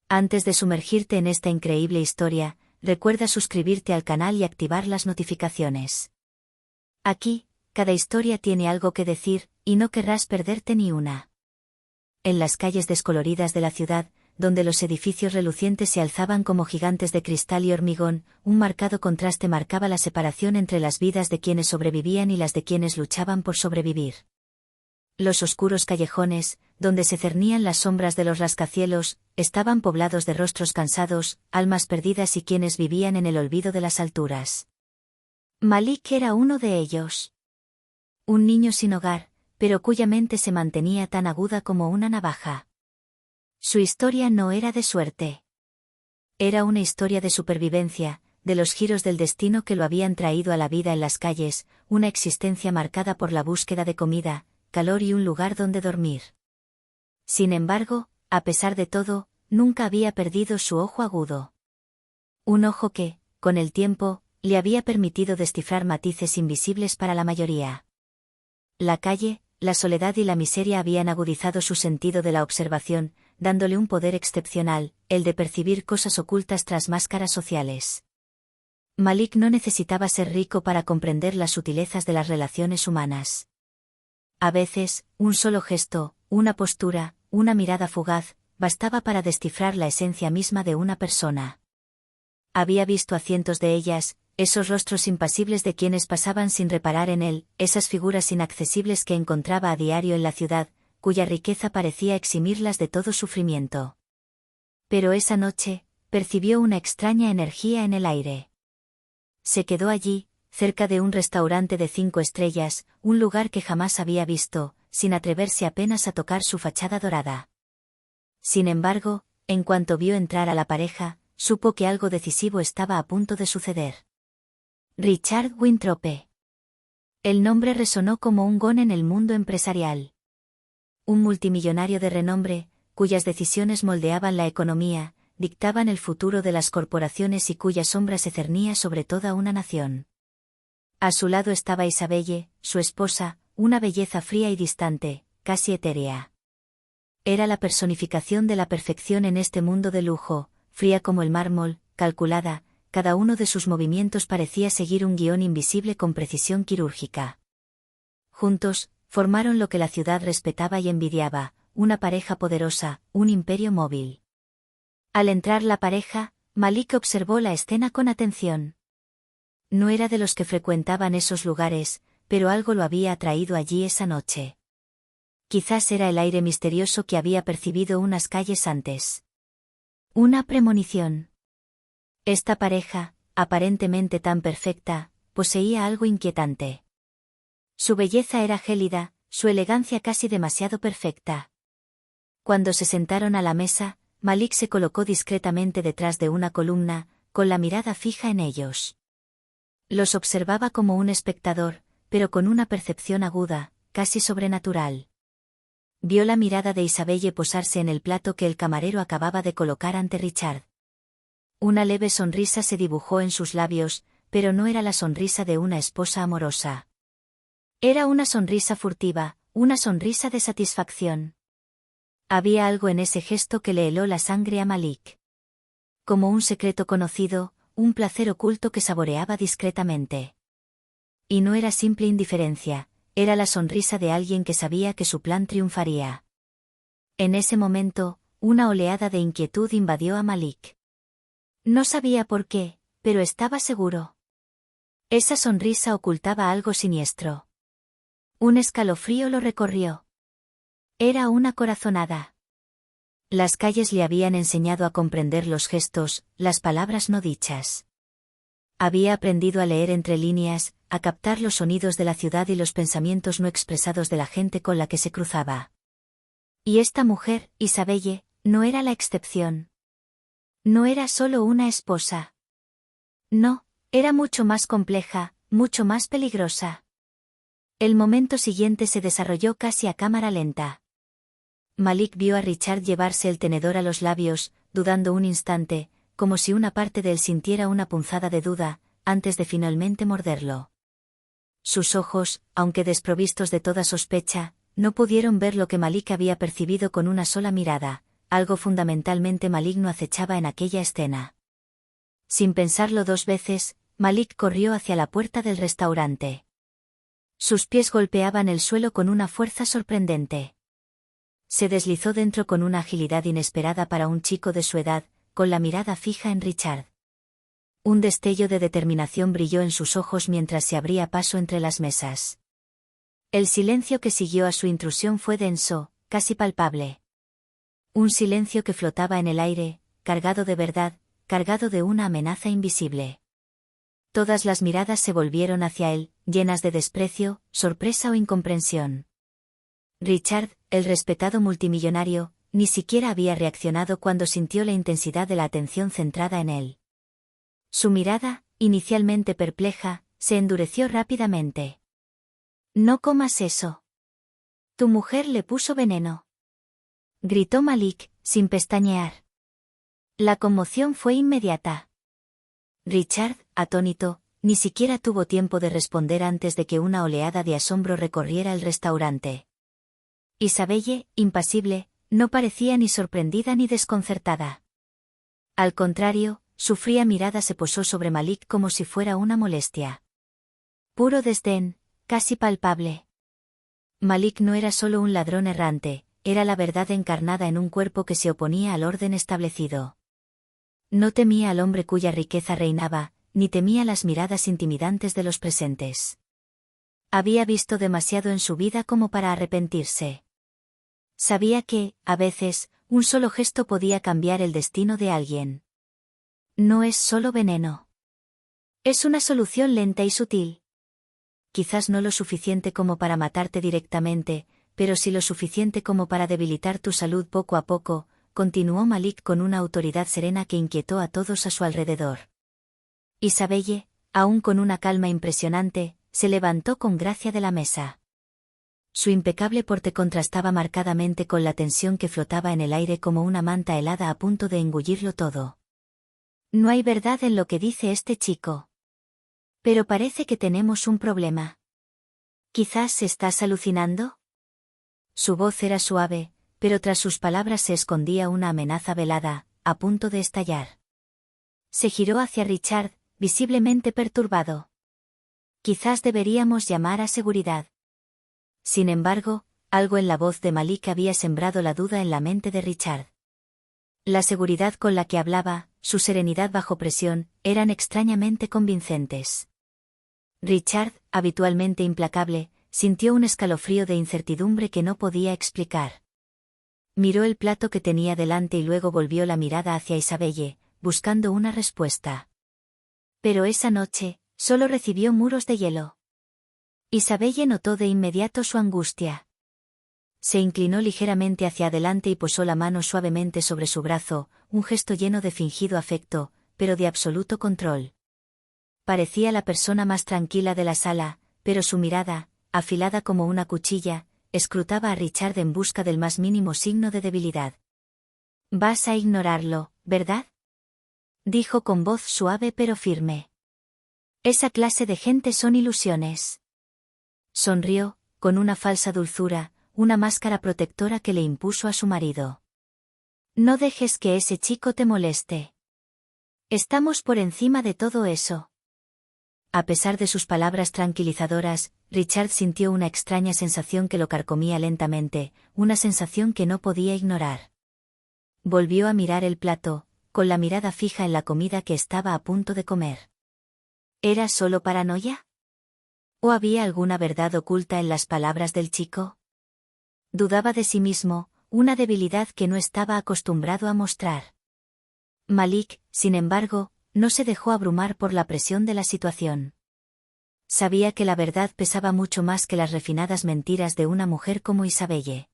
Antes de sumergirte en esta increíble historia, recuerda suscribirte al canal y activar las notificaciones. Aquí, cada historia tiene algo que decir, y no querrás perderte ni una. En las calles descoloridas de la ciudad, donde los edificios relucientes se alzaban como gigantes de cristal y hormigón, un marcado contraste marcaba la separación entre las vidas de quienes sobrevivían y las de quienes luchaban por sobrevivir. Los oscuros callejones, donde se cernían las sombras de los rascacielos, estaban poblados de rostros cansados, almas perdidas y quienes vivían en el olvido de las alturas. Malik era uno de ellos. Un niño sin hogar, pero cuya mente se mantenía tan aguda como una navaja. Su historia no era de suerte. Era una historia de supervivencia, de los giros del destino que lo habían traído a la vida en las calles, una existencia marcada por la búsqueda de comida, calor y un lugar donde dormir. Sin embargo, a pesar de todo, nunca había perdido su ojo agudo. Un ojo que, con el tiempo, le había permitido descifrar matices invisibles para la mayoría. La calle, la soledad y la miseria habían agudizado su sentido de la observación, dándole un poder excepcional, el de percibir cosas ocultas tras máscaras sociales. Malik no necesitaba ser rico para comprender las sutilezas de las relaciones humanas. A veces, un solo gesto, una postura, una mirada fugaz, bastaba para descifrar la esencia misma de una persona. Había visto a cientos de ellas, esos rostros impasibles de quienes pasaban sin reparar en él, esas figuras inaccesibles que encontraba a diario en la ciudad, cuya riqueza parecía eximirlas de todo sufrimiento. Pero esa noche, percibió una extraña energía en el aire. Se quedó allí, cerca de un restaurante de 5 estrellas, un lugar que jamás había visto, sin atreverse apenas a tocar su fachada dorada. Sin embargo, en cuanto vio entrar a la pareja, supo que algo decisivo estaba a punto de suceder. Richard Winthrop. El nombre resonó como un gong en el mundo empresarial. Un multimillonario de renombre, cuyas decisiones moldeaban la economía, dictaban el futuro de las corporaciones y cuya sombra se cernía sobre toda una nación. A su lado estaba Isabelle, su esposa, una belleza fría y distante, casi etérea. Era la personificación de la perfección en este mundo de lujo, fría como el mármol, calculada, cada uno de sus movimientos parecía seguir un guión invisible con precisión quirúrgica. Juntos, formaron lo que la ciudad respetaba y envidiaba, una pareja poderosa, un imperio móvil. Al entrar la pareja, Malik observó la escena con atención. No era de los que frecuentaban esos lugares, pero algo lo había atraído allí esa noche. Quizás era el aire misterioso que había percibido unas calles antes. Una premonición. Esta pareja, aparentemente tan perfecta, poseía algo inquietante. Su belleza era gélida, su elegancia casi demasiado perfecta. Cuando se sentaron a la mesa, Malik se colocó discretamente detrás de una columna, con la mirada fija en ellos. Los observaba como un espectador, pero con una percepción aguda, casi sobrenatural. Vio la mirada de Isabelle posarse en el plato que el camarero acababa de colocar ante Richard. Una leve sonrisa se dibujó en sus labios, pero no era la sonrisa de una esposa amorosa. Era una sonrisa furtiva, una sonrisa de satisfacción. Había algo en ese gesto que le heló la sangre a Malik. Como un secreto conocido, un placer oculto que saboreaba discretamente. Y no era simple indiferencia, era la sonrisa de alguien que sabía que su plan triunfaría. En ese momento, una oleada de inquietud invadió a Malik. No sabía por qué, pero estaba seguro. Esa sonrisa ocultaba algo siniestro. Un escalofrío lo recorrió. Era una corazonada. Las calles le habían enseñado a comprender los gestos, las palabras no dichas. Había aprendido a leer entre líneas, a captar los sonidos de la ciudad y los pensamientos no expresados de la gente con la que se cruzaba. Y esta mujer, Isabelle, no era la excepción. No era solo una esposa. No, era mucho más compleja, mucho más peligrosa. El momento siguiente se desarrolló casi a cámara lenta. Malik vio a Richard llevarse el tenedor a los labios, dudando un instante, como si una parte de él sintiera una punzada de duda, antes de finalmente morderlo. Sus ojos, aunque desprovistos de toda sospecha, no pudieron ver lo que Malik había percibido con una sola mirada, algo fundamentalmente maligno acechaba en aquella escena. Sin pensarlo dos veces, Malik corrió hacia la puerta del restaurante. Sus pies golpeaban el suelo con una fuerza sorprendente. Se deslizó dentro con una agilidad inesperada para un chico de su edad, con la mirada fija en Richard. Un destello de determinación brilló en sus ojos mientras se abría paso entre las mesas. El silencio que siguió a su intrusión fue denso, casi palpable. Un silencio que flotaba en el aire, cargado de verdad, cargado de una amenaza invisible. Todas las miradas se volvieron hacia él, llenas de desprecio, sorpresa o incomprensión. Richard, el respetado multimillonario, ni siquiera había reaccionado cuando sintió la intensidad de la atención centrada en él. Su mirada, inicialmente perpleja, se endureció rápidamente. «No comas eso. Tu mujer le puso veneno», gritó Malik, sin pestañear. La conmoción fue inmediata. Richard, atónito, ni siquiera tuvo tiempo de responder antes de que una oleada de asombro recorriera el restaurante. Isabelle, impasible, no parecía ni sorprendida ni desconcertada. Al contrario, su fría mirada se posó sobre Malik como si fuera una molestia. Puro desdén, casi palpable. Malik no era solo un ladrón errante, era la verdad encarnada en un cuerpo que se oponía al orden establecido. No temía al hombre cuya riqueza reinaba, ni temía las miradas intimidantes de los presentes. Había visto demasiado en su vida como para arrepentirse. Sabía que, a veces, un solo gesto podía cambiar el destino de alguien. No es solo veneno. Es una solución lenta y sutil. Quizás no lo suficiente como para matarte directamente, pero sí lo suficiente como para debilitar tu salud poco a poco, continuó Malik con una autoridad serena que inquietó a todos a su alrededor. Isabelle, aún con una calma impresionante, se levantó con gracia de la mesa. Su impecable porte contrastaba marcadamente con la tensión que flotaba en el aire como una manta helada a punto de engullirlo todo. No hay verdad en lo que dice este chico. Pero parece que tenemos un problema. ¿Quizás estás alucinando? Su voz era suave, pero tras sus palabras se escondía una amenaza velada, a punto de estallar. Se giró hacia Richard, visiblemente perturbado. Quizás deberíamos llamar a seguridad. Sin embargo, algo en la voz de Malik había sembrado la duda en la mente de Richard. La seguridad con la que hablaba, su serenidad bajo presión, eran extrañamente convincentes. Richard, habitualmente implacable, sintió un escalofrío de incertidumbre que no podía explicar. Miró el plato que tenía delante y luego volvió la mirada hacia Isabelle, buscando una respuesta. Pero esa noche, solo recibió muros de hielo. Isabelle notó de inmediato su angustia. Se inclinó ligeramente hacia adelante y posó la mano suavemente sobre su brazo, un gesto lleno de fingido afecto, pero de absoluto control. Parecía la persona más tranquila de la sala, pero su mirada, afilada como una cuchilla, escrutaba a Richard en busca del más mínimo signo de debilidad. «Vas a ignorarlo, ¿verdad?», dijo con voz suave pero firme. «Esa clase de gente son ilusiones». Sonrió, con una falsa dulzura, una máscara protectora que le impuso a su marido. «No dejes que ese chico te moleste. Estamos por encima de todo eso». A pesar de sus palabras tranquilizadoras, Richard sintió una extraña sensación que lo carcomía lentamente, una sensación que no podía ignorar. Volvió a mirar el plato, con la mirada fija en la comida que estaba a punto de comer. ¿Era solo paranoia? ¿O había alguna verdad oculta en las palabras del chico? Dudaba de sí mismo, una debilidad que no estaba acostumbrado a mostrar. Malik, sin embargo, no se dejó abrumar por la presión de la situación. Sabía que la verdad pesaba mucho más que las refinadas mentiras de una mujer como Isabelle.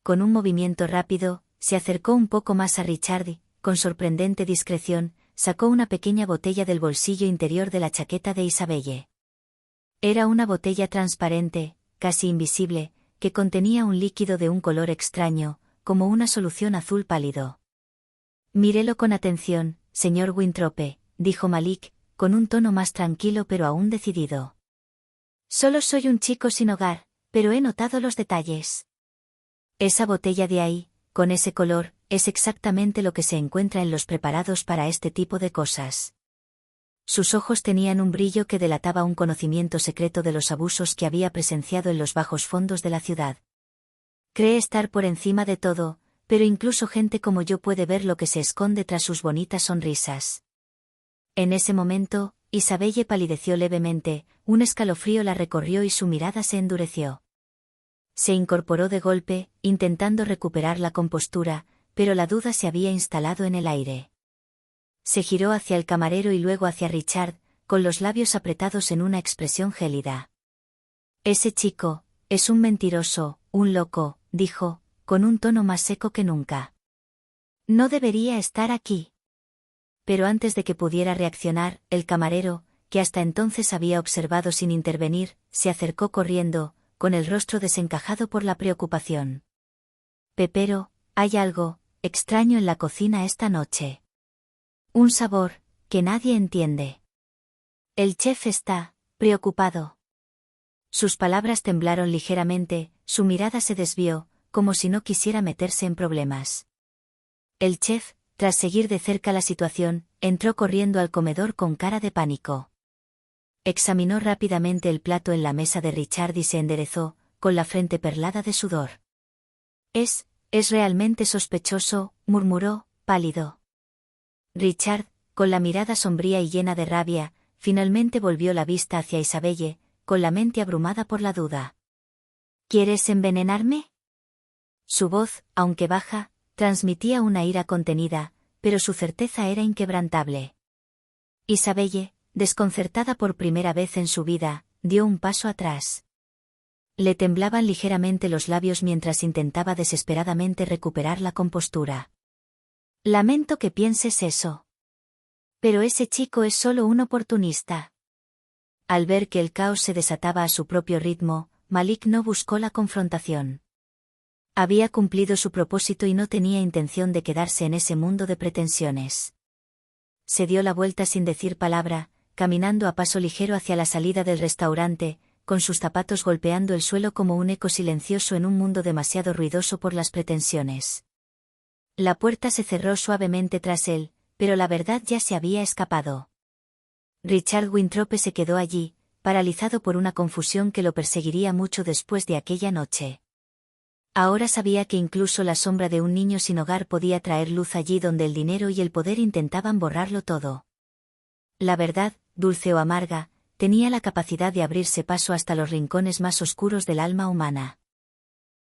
Con un movimiento rápido, se acercó un poco más a Richard y, con sorprendente discreción, sacó una pequeña botella del bolsillo interior de la chaqueta de Isabelle. Era una botella transparente, casi invisible, que contenía un líquido de un color extraño, como una solución azul pálido. «Mírelo con atención, señor Winthrop», dijo Malik, con un tono más tranquilo pero aún decidido. «Solo soy un chico sin hogar, pero he notado los detalles. Esa botella de ahí, con ese color, es exactamente lo que se encuentra en los preparados para este tipo de cosas. Sus ojos tenían un brillo que delataba un conocimiento secreto de los abusos que había presenciado en los bajos fondos de la ciudad. Cree estar por encima de todo, pero incluso gente como yo puede ver lo que se esconde tras sus bonitas sonrisas. En ese momento, Isabelle palideció levemente, un escalofrío la recorrió y su mirada se endureció. Se incorporó de golpe, intentando recuperar la compostura, pero la duda se había instalado en el aire. Se giró hacia el camarero y luego hacia Richard, con los labios apretados en una expresión gélida. Ese chico, es un mentiroso, un loco, dijo, con un tono más seco que nunca. No debería estar aquí. Pero antes de que pudiera reaccionar, el camarero, que hasta entonces había observado sin intervenir, se acercó corriendo, con el rostro desencajado por la preocupación. Pepero, hay algo extraño en la cocina esta noche. Un sabor que nadie entiende. El chef está preocupado. Sus palabras temblaron ligeramente, su mirada se desvió, como si no quisiera meterse en problemas. El chef, tras seguir de cerca la situación, entró corriendo al comedor con cara de pánico. Examinó rápidamente el plato en la mesa de Richard y se enderezó, con la frente perlada de sudor. Es realmente sospechoso, murmuró, pálido. Richard, con la mirada sombría y llena de rabia, finalmente volvió la vista hacia Isabelle, con la mente abrumada por la duda. ¿Quieres envenenarme? Su voz, aunque baja, transmitía una ira contenida, pero su certeza era inquebrantable. Isabelle, desconcertada por primera vez en su vida, dio un paso atrás. Le temblaban ligeramente los labios mientras intentaba desesperadamente recuperar la compostura. Lamento que pienses eso. Pero ese chico es solo un oportunista. Al ver que el caos se desataba a su propio ritmo, Malik no buscó la confrontación. Había cumplido su propósito y no tenía intención de quedarse en ese mundo de pretensiones. Se dio la vuelta sin decir palabra, caminando a paso ligero hacia la salida del restaurante, con sus zapatos golpeando el suelo como un eco silencioso en un mundo demasiado ruidoso por las pretensiones. La puerta se cerró suavemente tras él, pero la verdad ya se había escapado. Richard Winthrop se quedó allí, paralizado por una confusión que lo perseguiría mucho después de aquella noche. Ahora sabía que incluso la sombra de un niño sin hogar podía traer luz allí donde el dinero y el poder intentaban borrarlo todo. La verdad, dulce o amarga, tenía la capacidad de abrirse paso hasta los rincones más oscuros del alma humana.